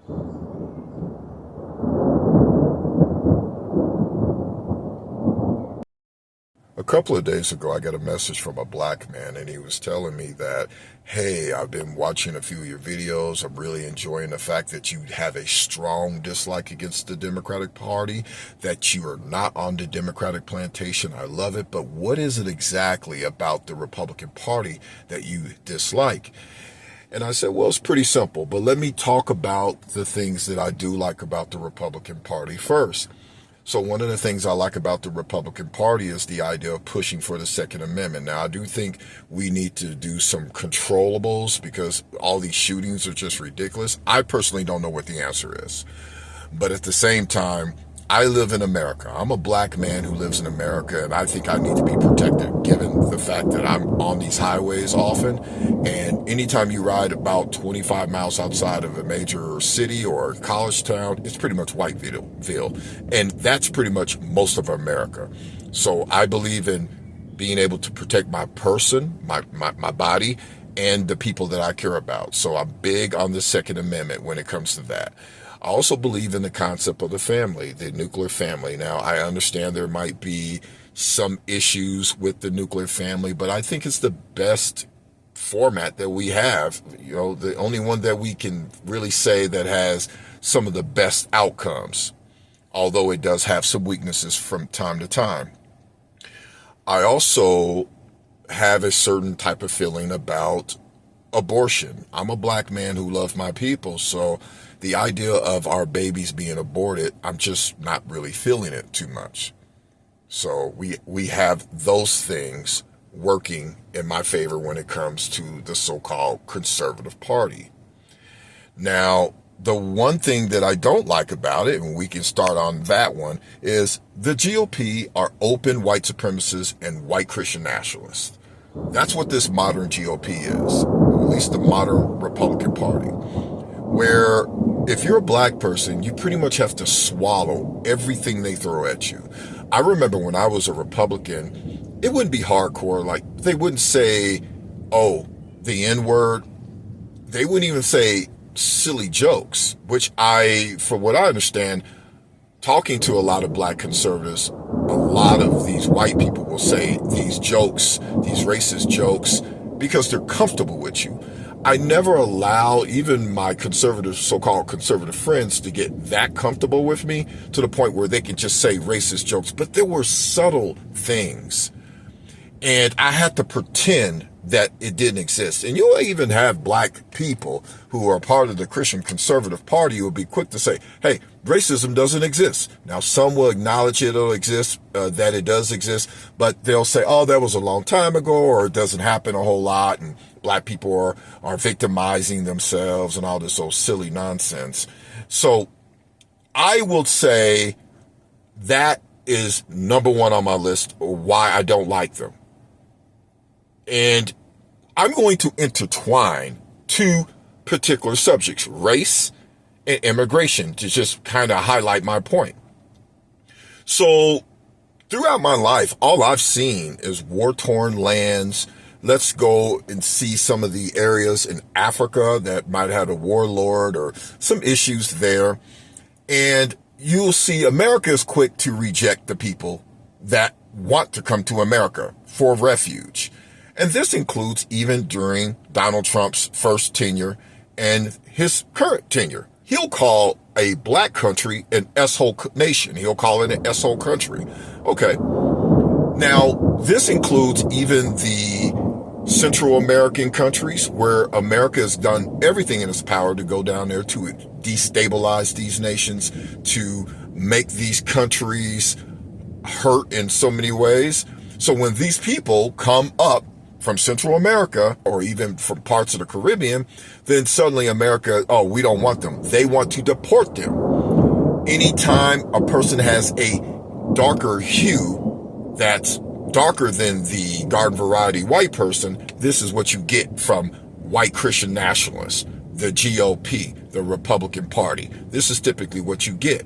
A couple of days ago, I got a message from a black man, and he was telling me that, hey, I've been watching a few of your videos. I'm really enjoying the fact that you have a strong dislike against the Democratic Party, that you are not on the Democratic plantation. I love it. But what is it exactly about the Republican Party that you dislike? And I said, well, it's pretty simple, but let me talk about the things that I do like about the Republican Party first. So one of the things I like about the Republican Party is the idea of pushing for the Second Amendment. Now, I do think we need to do some controllables because all these shootings are just ridiculous. I personally don't know what the answer is. But at the same time, I live in America. I'm a black man who lives in America, and I think I need to be protected given the fact that I'm on these highways often. And anytime you ride about 25 miles outside of a major city or college town, it's pretty much Whiteville. And that's pretty much most of America. So I believe in being able to protect my person, my body, and the people that I care about. So I'm big on the Second Amendment when it comes to that. I also believe in the concept of the family, the nuclear family. Now, I understand there might be some issues with the nuclear family, but I think it's the best format that we have. You know, the only one that we can really say that has some of the best outcomes, although it does have some weaknesses from time to time. I also have a certain type of feeling about abortion. I'm a black man who loves my people, so the idea of our babies being aborted, I'm just not really feeling it too much. So we have those things working in my favor when it comes to the so-called conservative party. Now, the one thing that I don't like about it, and we can start on that one, is the GOP are open white supremacists and white Christian nationalists. That's what this modern GOP is, or at least the modern Republican Party, where if you're a black person, you pretty much have to swallow everything they throw at you. I remember when I was a Republican, it wouldn't be hardcore. Like, they wouldn't say, oh, the N-word. They wouldn't even say silly jokes, which for what I understand, talking to a lot of black conservatives, a lot of these white people will say these jokes, these racist jokes, because they're comfortable with you. I never allow even my conservative, so-called conservative friends to get that comfortable with me to the point where they can just say racist jokes. But there were subtle things, and I had to pretend that it didn't exist. And you'll even have black people who are part of the Christian Conservative Party who will be quick to say, hey, racism doesn't exist. Now, some will acknowledge it'll exist, that it does exist, but they'll say, oh, that was a long time ago, or it doesn't happen a whole lot, and black people are victimizing themselves and all this old silly nonsense. So I will say that is number one on my list of why I don't like them. And I'm going to intertwine two particular subjects, race and immigration, to just kind of highlight my point. So throughout my life, all I've seen is war-torn lands. Let's go and see some of the areas in Africa that might have a warlord or some issues there. And you'll see America is quick to reject the people that want to come to America for refuge. And this includes even during Donald Trump's first tenure and his current tenure. He'll call a black country an S-hole nation. He'll call it an S-hole country. Okay. Now, this includes even the Central American countries where America has done everything in its power to go down there to destabilize these nations, to make these countries hurt in so many ways. So when these people come up from Central America or even from parts of the Caribbean, then suddenly America, oh, we don't want them. They want to deport them. Anytime a person has a darker hue that's darker than the garden variety white person, this is what you get from white Christian nationalists, the GOP, the Republican Party. This is typically what you get.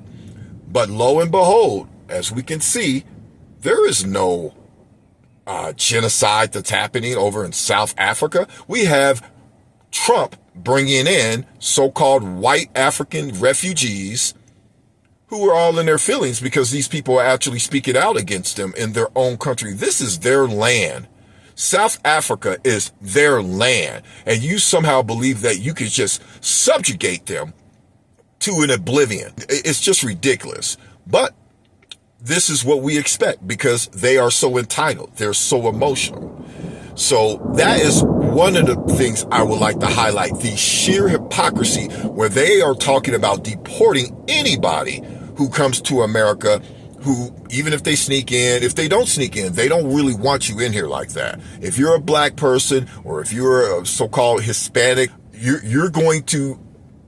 But lo and behold, as we can see, there is no genocide that's happening over in South Africa. We have Trump bringing in so-called white African refugees who are all in their feelings because these people are actually speaking out against them in their own country. This is their land. South Africa is their land. And you somehow believe that you could just subjugate them to an oblivion. It's just ridiculous. But this is what we expect because they are so entitled. They're so emotional. So that is one of the things I would like to highlight, the sheer hypocrisy where they are talking about deporting anybody who comes to America, who, even if they sneak in, if they don't sneak in, they don't really want you in here like that. If you're a black person or if you're a so-called Hispanic, you're going to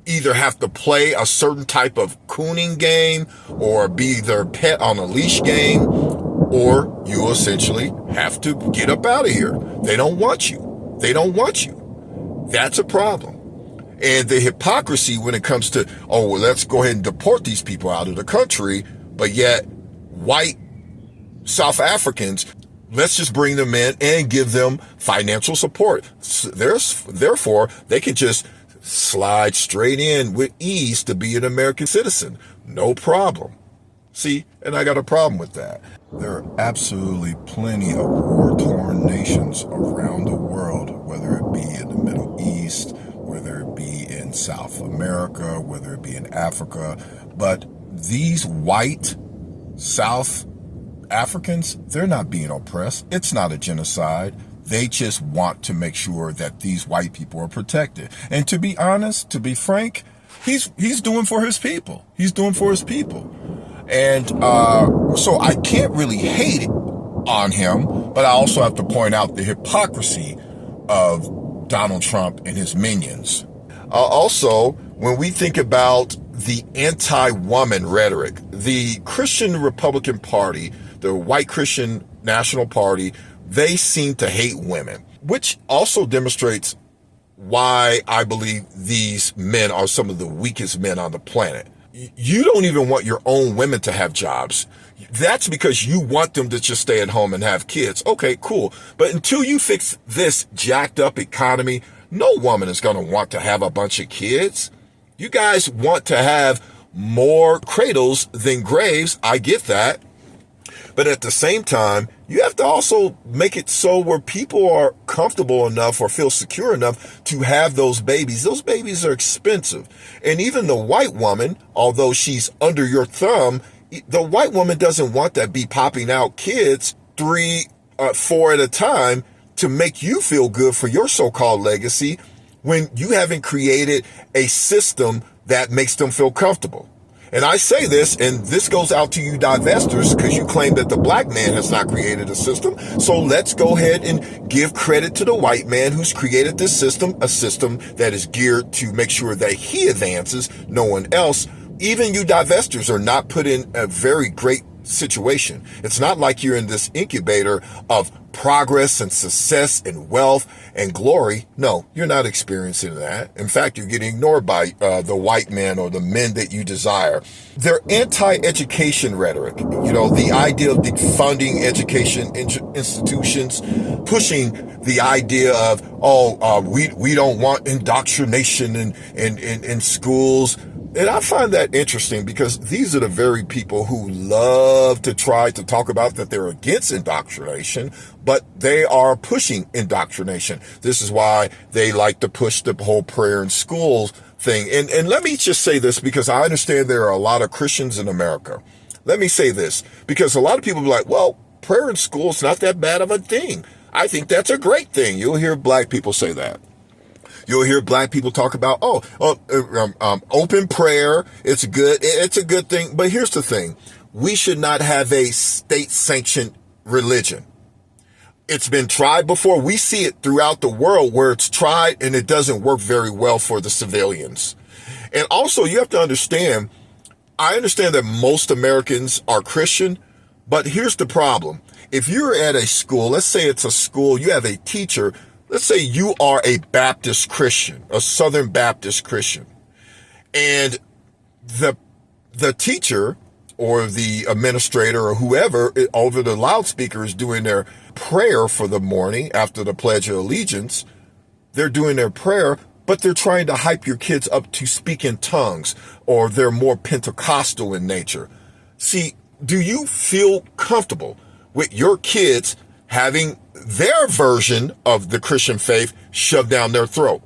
either have to play a certain type of cooning game or be their pet on a leash game, or you essentially have to get up out of here. They don't want you. They don't want you. That's a problem. And the hypocrisy when it comes to, oh, well, let's go ahead and deport these people out of the country, but yet white South Africans, let's just bring them in and give them financial support. Therefore, they can just slide straight in with ease to be an American citizen. No problem. See, and I got a problem with that. There are absolutely plenty of war-torn nations around the world, whether it be in the Middle East, whether it be in South America, whether it be in Africa. But these white South Africans, they're not being oppressed. It's not a genocide. They just want to make sure that these white people are protected. And to be honest, to be frank, he's doing for his people. He's doing for his people. And so I can't really hate it on him, but I also have to point out the hypocrisy of Donald Trump and his minions. Also, when we think about the anti-woman rhetoric, the Christian Republican Party, the white Christian National Party, they seem to hate women, which also demonstrates why I believe these men are some of the weakest men on the planet. You don't even want your own women to have jobs. That's because you want them to just stay at home and have kids. Okay, cool. But until you fix this jacked up economy, no woman is going to want to have a bunch of kids. You guys want to have more cradles than graves. I get that. But at the same time, you have to also make it so where people are comfortable enough or feel secure enough to have those babies. Those babies are expensive. And even the white woman, although she's under your thumb, the white woman doesn't want to be popping out kids 3, 4 at a time to make you feel good for your so-called legacy when you haven't created a system that makes them feel comfortable. And I say this, and this goes out to you divestors because you claim that the black man has not created a system. So let's go ahead and give credit to the white man who's created this system, a system that is geared to make sure that he advances, no one else. Even you divestors are not put in a very great situation. It's not like you're in this incubator of progress and success and wealth and glory. No, you're not experiencing that. In fact, you're getting ignored by the white men or the men that you desire. Their anti-education rhetoric, the idea of defunding education institutions, pushing the idea of, we don't want indoctrination in schools. And I find that interesting because these are the very people who love to try to talk about that they're against indoctrination, but they are pushing indoctrination. This is why they like to push the whole prayer in schools thing. And let me just say this because I understand there are a lot of Christians in America. Let me say this because a lot of people be like, well, prayer in school is not that bad of a thing. I think that's a great thing. You'll hear black people say that. You'll hear black people talk about, open prayer. It's a good thing. But here's the thing. We should not have a state-sanctioned religion. It's been tried before. We see it throughout the world where it's tried and it doesn't work very well for the civilians. And also you have to understand, I understand that most Americans are Christian, but here's the problem. If you're at a school, let's say it's a school, you have a teacher. Let's say you are a Baptist Christian, a Southern Baptist Christian, and the teacher or the administrator or whoever over the loudspeaker is doing their prayer for the morning after the Pledge of Allegiance. They're doing their prayer. but they're trying to hype your kids up to speak in tongues, or they're more Pentecostal in nature. See, do you feel comfortable with your kids having their version of the Christian faith shoved down their throat?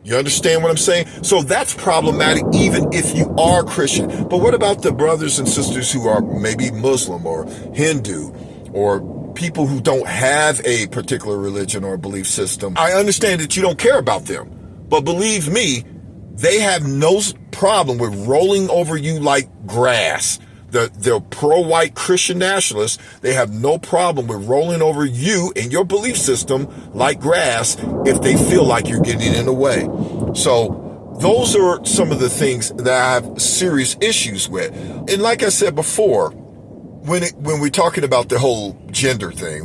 You understand what I'm saying? So that's problematic even if you are Christian. But what about the brothers and sisters who are maybe Muslim or Hindu or people who don't have a particular religion or belief system? I understand that you don't care about them, but believe me, they have no problem with rolling over you like grass. They're pro-white Christian nationalists. They have no problem with rolling over you and your belief system like grass if they feel like you're getting in the way. So those are some of the things that I have serious issues with. And like I said before, when we're talking about the whole gender thing,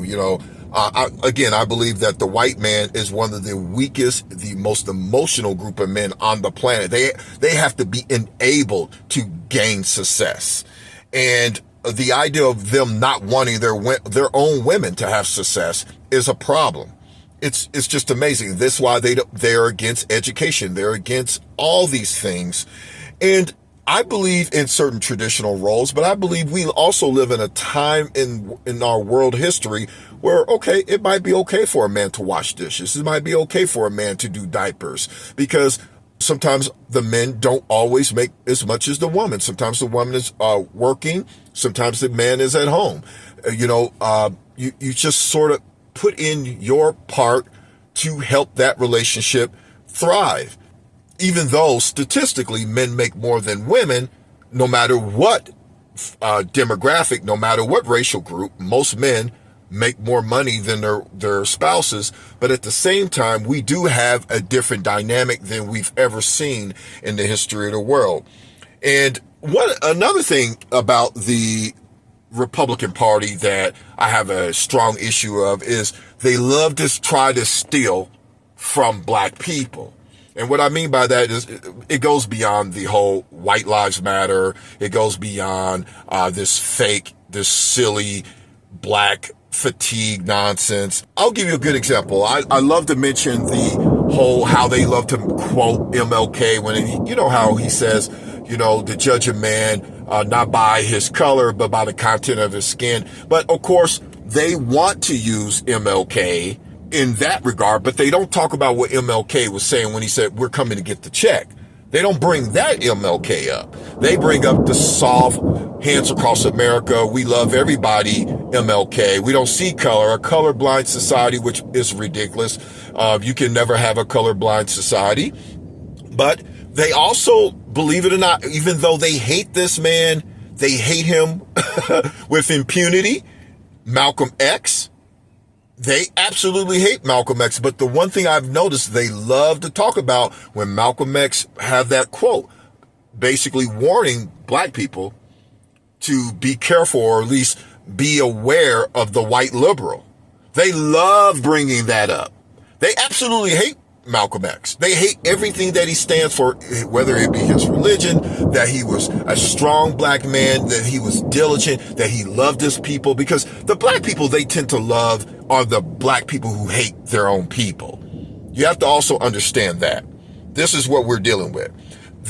I believe that the white man is one of the weakest, the most emotional group of men on the planet. They have to be enabled to gain success. And the idea of them not wanting their own women to have success is a problem. It's just amazing. That's why they're against education. They're against all these things. And I believe in certain traditional roles, but I believe we also live in a time in our world history where, okay, it might be okay for a man to wash dishes. It might be okay for a man to do diapers, because sometimes the men don't always make as much as the woman. Sometimes the woman is working. Sometimes the man is at home. You just sort of put in your part to help that relationship thrive. Even though statistically men make more than women, no matter what demographic, no matter what racial group, most men make more money than their spouses. But at the same time, we do have a different dynamic than we've ever seen in the history of the world. And another thing about the Republican Party that I have a strong issue of is they love to try to steal from black people. And what I mean by that is it goes beyond the whole white lives matter. It goes beyond this silly black fatigue nonsense. I'll give you a good example. I love to mention the whole how they love to quote MLK when how he says, to judge a man not by his color, but by the content of his skin. But of course, they want to use MLK in that regard, but they don't talk about what MLK was saying when he said, we're coming to get the check. They don't bring that MLK up. They bring up the soft hands across America. We love everybody MLK. We don't see color, a colorblind society, which is ridiculous. You can never have a colorblind society. But they also, believe it or not, even though they hate this man, they hate him with impunity. Malcolm X. They absolutely hate Malcolm X, but the one thing I've noticed they love to talk about when Malcolm X have that quote, basically warning black people to be careful or at least be aware of the white liberal. They love bringing that up. They absolutely hate Malcolm X. They hate everything that he stands for, whether it be his religion, that he was a strong black man, that he was diligent, that he loved his people, because the black people they tend to love are the black people who hate their own people. You have to also understand that. This is what we're dealing with.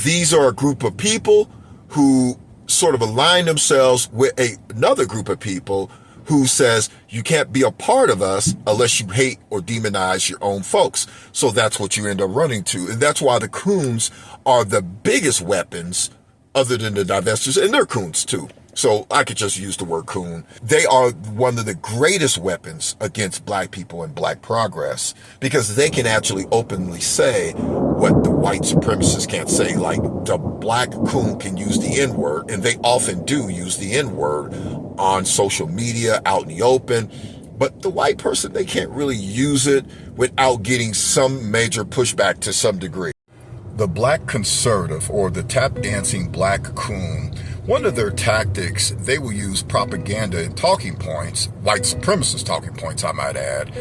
These are a group of people who sort of align themselves with another group of people who says you can't be a part of us unless you hate or demonize your own folks. So that's what you end up running to. And that's why the coons are the biggest weapons other than the divestors, and they're coons too. So I could just use the word coon. They are one of the greatest weapons against black people and black progress, because they can actually openly say what the white supremacists can't say. Like the black coon can use the N-word, and they often do use the N-word on social media, out in the open. But the white person, they can't really use it without getting some major pushback to some degree. The black conservative, or the tap dancing black coon, one of their tactics, they will use propaganda and talking points, white supremacist talking points, I might add.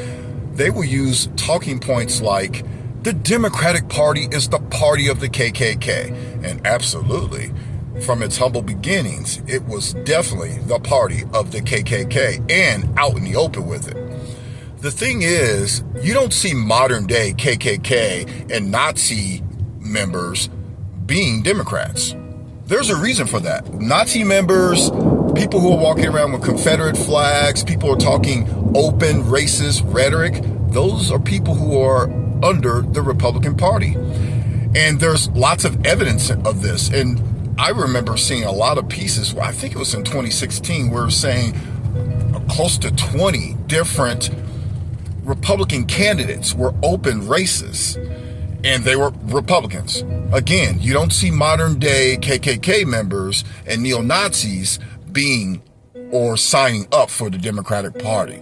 They will use talking points like, the Democratic Party is the party of the KKK. And absolutely, from its humble beginnings, it was definitely the party of the KKK, and out in the open with it. The thing is, you don't see modern day KKK and Nazi members being Democrats. There's a reason for that. Nazi members, people who are walking around with Confederate flags, people who are talking open racist rhetoric, those are people who are under the Republican Party. And there's lots of evidence of this. And I remember seeing a lot of pieces, I think it was in 2016, where it was saying close to 20 different Republican candidates were open racists, and they were Republicans. Again, you don't see modern day KKK members and neo-Nazis being or signing up for the Democratic Party.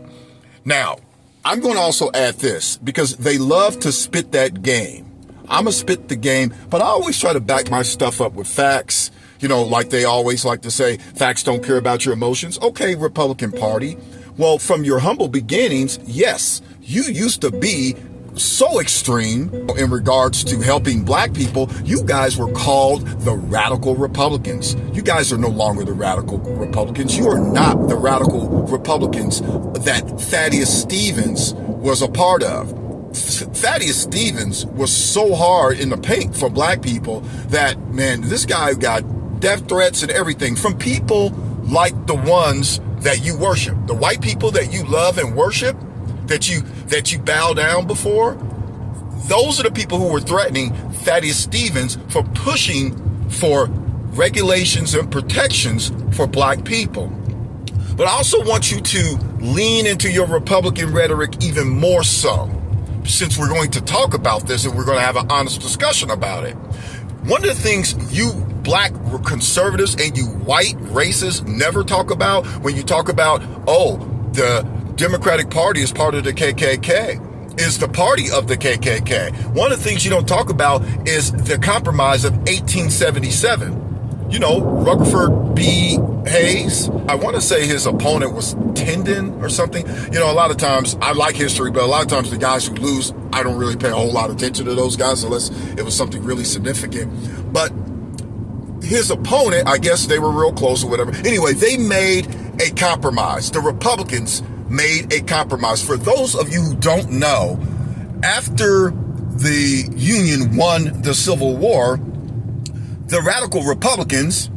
Now, I'm going to also add this, because they love to spit that game. I'm going to spit the game, but I always try to back my stuff up with facts. You know, like they always like to say, facts don't care about your emotions. Okay, Republican Party. Well, from your humble beginnings, yes, you used to be so extreme in regards to helping black people. You guys were called the radical Republicans. You guys are no longer the radical Republicans. You are not the radical Republicans that Thaddeus Stevens was a part of. Thaddeus Stevens was so hard in the paint for black people that, man, this guy got death threats and everything from people like the ones that you worship, the white people that you love and worship, that you bow down before. Those are the people who were threatening Thaddeus Stevens for pushing for regulations and protections for black people. But I also want you to lean into your Republican rhetoric even more so, since we're going to talk about this and we're going to have an honest discussion about it. One of the things you black conservatives and you white racists never talk about when you talk about, oh, the Democratic Party is part of the KKK, is the party of the KKK. One of the things you don't talk about is the Compromise of 1877. You know, Rutherford B. Hayes, I want to say his opponent was Tyndon or something. You know, a lot of times, I like history, but a lot of times the guys who lose, I don't really pay a whole lot of attention to those guys unless it was something really significant. But his opponent, I guess they were real close or whatever. Anyway, they made a compromise. The Republicans made a compromise. For those of you who don't know, after the Union won the Civil War, the radical Republicans,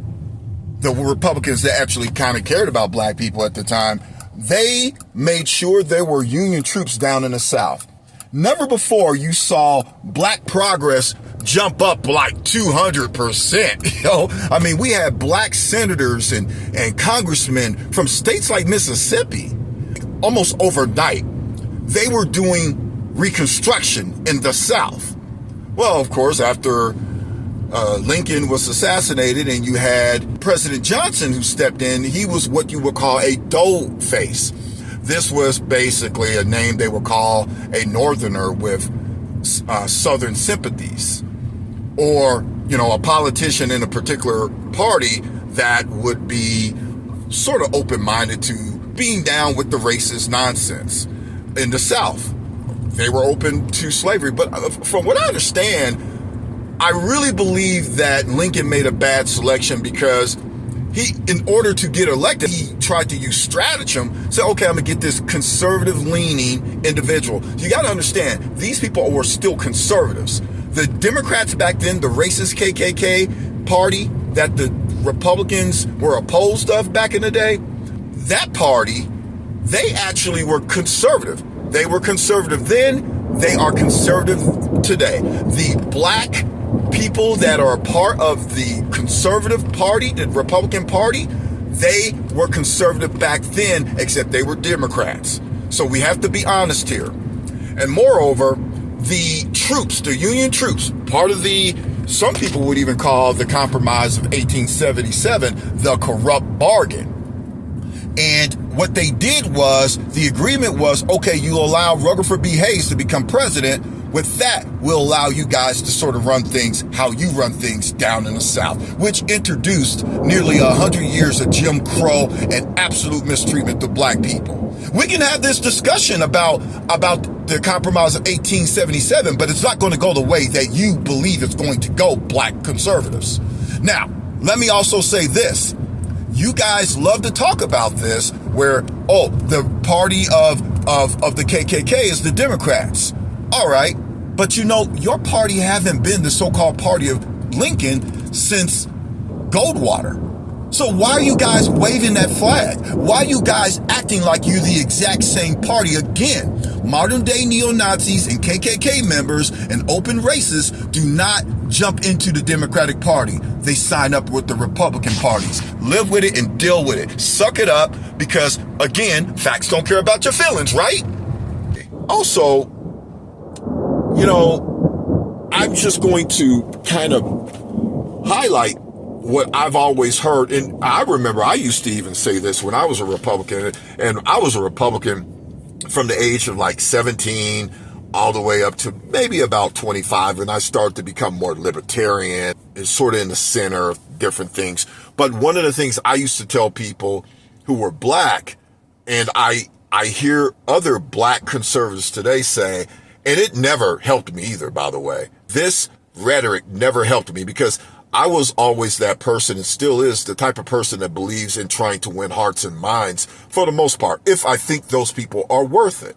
the Republicans that actually kind of cared about black people at the time, they made sure there were Union troops down in the South. Never before you saw black progress jump up like 200%. You know, I mean, we had black senators and congressmen from states like Mississippi almost overnight. They were doing Reconstruction in the South. Well, of course, after Lincoln was assassinated and you had President Johnson who stepped in, he was what you would call a dough face. This was basically a name they would call a northerner with southern sympathies, or, you know, a politician in a particular party that would be sort of open-minded to being down with the racist nonsense. In the South, they were open to slavery. But from what I understand, I really believe that Lincoln made a bad selection because he, in order to get elected, he tried to use stratagem. Say, okay, I'm gonna get this conservative-leaning individual. You got to understand, these people were still conservatives. The Democrats back then, the racist KKK party that the Republicans were opposed of back in the day, that party, they actually were conservative. They were conservative then. They are conservative today. The black people that are a part of the conservative party, the Republican Party, they were conservative back then, except they were Democrats. So we have to be honest here. And moreover, the troops, the Union troops, part of the, some people would even call the Compromise of 1877 the corrupt bargain. And what they did was, the agreement was, okay, you allow Rutherford B. Hayes to become president. With that, we'll allow you guys to sort of run things how you run things down in the South, which introduced nearly 100 years of Jim Crow and absolute mistreatment to black people. We can have this discussion about the Compromise of 1877, but it's not going to go the way that you believe it's going to go, black conservatives. Now, let me also say this. You guys love to talk about this where, oh, the party of of the KKK is the Democrats. All right. But you know, your party haven't been the so-called party of Lincoln since Goldwater. So why are you guys waving that flag? Why are you guys acting like you're the exact same party again? Modern day neo-Nazis and KKK members and open racists do not jump into the Democratic Party. They sign up with the Republican parties. Live with it and deal with it. Suck it up because, again, facts don't care about your feelings, right? Also, you know, I'm just going to kind of highlight what I've always heard. And I remember I used to even say this when I was a Republican, and I was a Republican from the age of like 17 all the way up to maybe about 25. And I started to become more libertarian and sort of in the center of different things. But one of the things I used to tell people who were black, and I hear other black conservatives today say, and it never helped me either, by the way. This rhetoric never helped me because I was always that person and still is the type of person that believes in trying to win hearts and minds for the most part, if I think those people are worth it.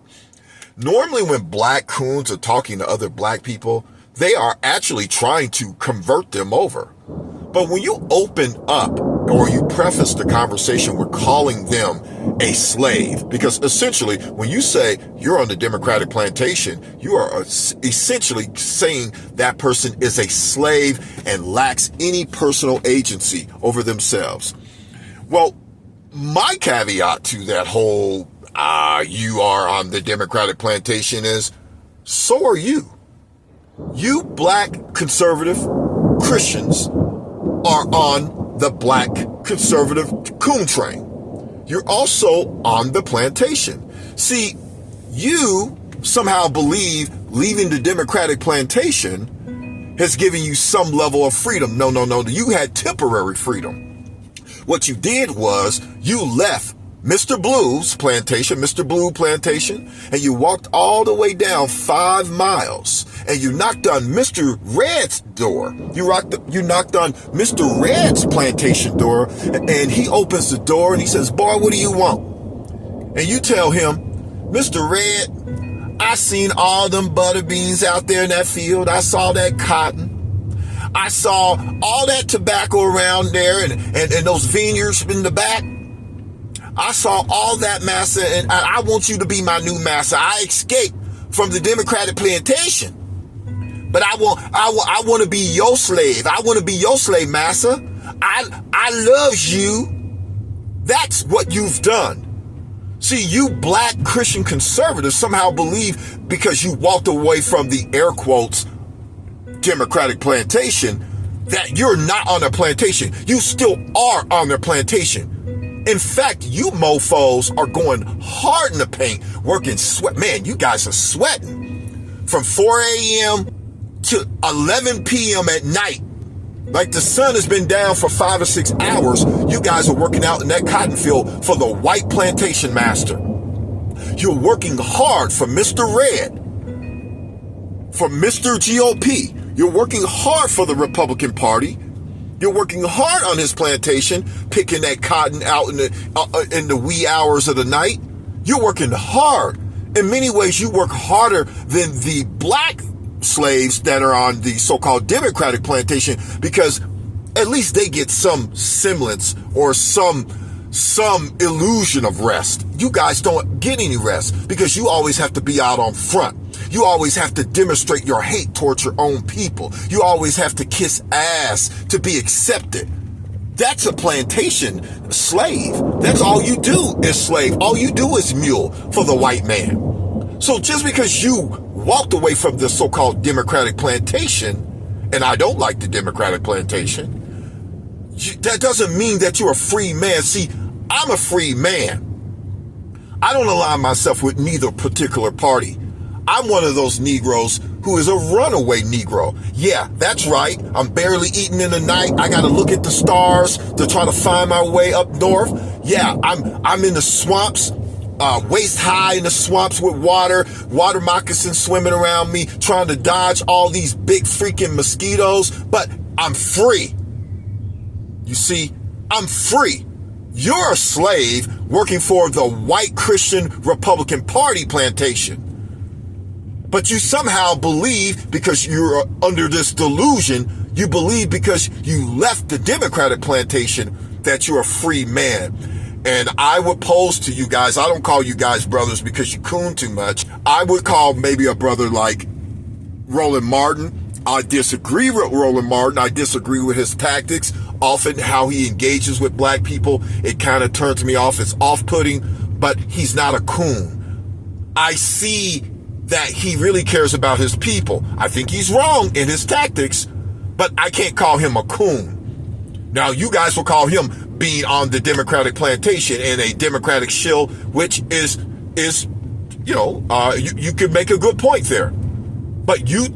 Normally when black coons are talking to other black people, they are actually trying to convert them over. But when you open up or you preface the conversation with calling them a slave, because essentially when you say you're on the Democratic plantation, you are essentially saying that person is a slave and lacks any personal agency over themselves. Well, my caveat to that whole you are on the Democratic plantation is, so are you. You black conservative Christians are on the black conservative coon train. You're also on the plantation. See, you somehow believe leaving the Democratic plantation has given you some level of freedom. No. You had temporary freedom. What you did was you left Mr. Blue's plantation, Mr. Blue plantation, and you walked all the way down 5 miles and you knocked on Mr. Red's door. You knocked on Mr. Red's plantation door, and he opens the door and he says, boy, what do you want? And you tell him, Mr. Red, I seen all them butter beans out there in that field. I saw that cotton. I saw all that tobacco around there and those vineyards in the back. I saw all that massa, and I want you to be my new massa. I escaped from the Democratic plantation, but I want to be your slave. I want to be your slave, massa. I love you. That's what you've done. See, you black Christian conservatives somehow believe because you walked away from the air quotes Democratic plantation that you're not on a plantation. You still are on their plantation. In fact, you mofos are going hard in the paint, working sweat. Man, you guys are sweating from 4 a.m. to 11 p.m. at night. Like the sun has been down for 5 or 6 hours. You guys are working out in that cotton field for the white plantation master. You're working hard for Mr. Red, for Mr. GOP. You're working hard for the Republican Party. You're working hard on his plantation, picking that cotton out in the wee hours of the night. You're working hard. In many ways, you work harder than the black slaves that are on the so-called Democratic plantation because at least they get some semblance or some illusion of rest. You guys don't get any rest because you always have to be out on front. You always have to demonstrate your hate towards your own people. You always have to kiss ass to be accepted. That's a plantation slave. That's all you do is slave. All you do is mule for the white man. So just because you walked away from the so-called Democratic plantation, and I don't like the Democratic plantation, that doesn't mean that you're a free man. See, I'm a free man. I don't align myself with neither particular party. I'm one of those Negroes who is a runaway Negro. Yeah, that's right. I'm barely eating in the night. I got to look at the stars to try to find my way up north. Yeah, I'm in the swamps, waist high in the swamps with water moccasins swimming around me, trying to dodge all these big freaking mosquitoes. But I'm free. You see, I'm free. You're a slave working for the white Christian Republican Party plantation. But you somehow believe, because you're under this delusion, you believe because you left the Democratic plantation that you're a free man. And I would pose to you guys, I don't call you guys brothers because you coon too much. I would call maybe a brother like Roland Martin. I disagree with Roland Martin. I disagree with his tactics. Often how he engages with black people, it kind of turns me off. It's off-putting, but he's not a coon. I see that he really cares about his people. I think he's wrong in his tactics, but I can't call him a coon. Now, you guys will call him being on the Democratic plantation and a Democratic shill, which is you could make a good point there. But you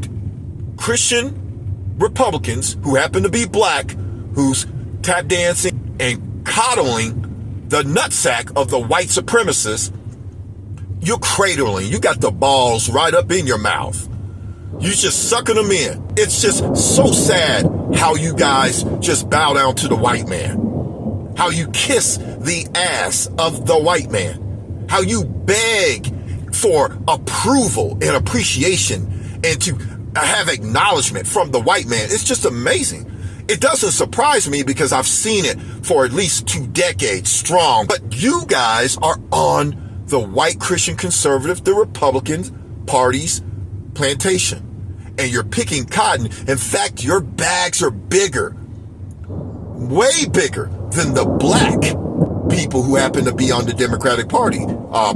Christian Republicans who happen to be black, who's tap dancing and coddling the nutsack of the white supremacists, you're cradling. You got the balls right up in your mouth. You just sucking them in. It's just so sad how you guys just bow down to the white man. How you kiss the ass of the white man. How you beg for approval and appreciation and to have acknowledgement from the white man. It's just amazing. It doesn't surprise me because I've seen it for at least 2 decades strong. But you guys are on the white Christian conservative, the Republican Party's plantation. And you're picking cotton. In fact, your bags are bigger, way bigger than the black people who happen to be on the Democratic Party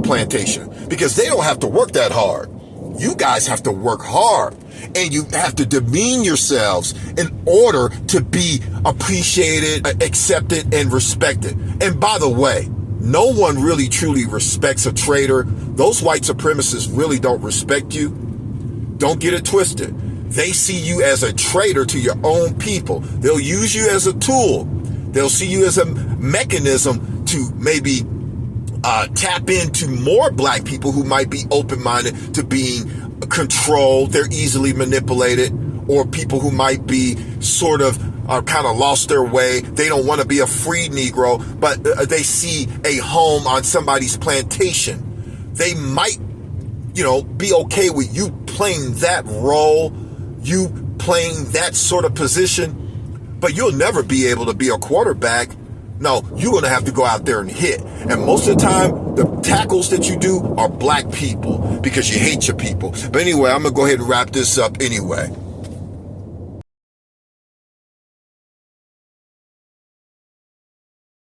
plantation, because they don't have to work that hard. You guys have to work hard, and you have to demean yourselves in order to be appreciated, accepted, and respected. And by the way, no one really truly respects a traitor. Those white supremacists really don't respect you. Don't get it twisted. They see you as a traitor to your own people. They'll use you as a tool. They'll see you as a mechanism to maybe tap into more black people who might be open-minded to being controlled. They're easily manipulated, or people who might be sort of kind of lost their way. They don't want to be a free Negro, but they see a home on somebody's plantation. They might, be okay with you playing that role, you playing that sort of position, but you'll never be able to be a quarterback. No, you're going to have to go out there and hit. And most of the time, the tackles that you do are black people because you hate your people. But anyway, I'm going to go ahead and wrap this up anyway.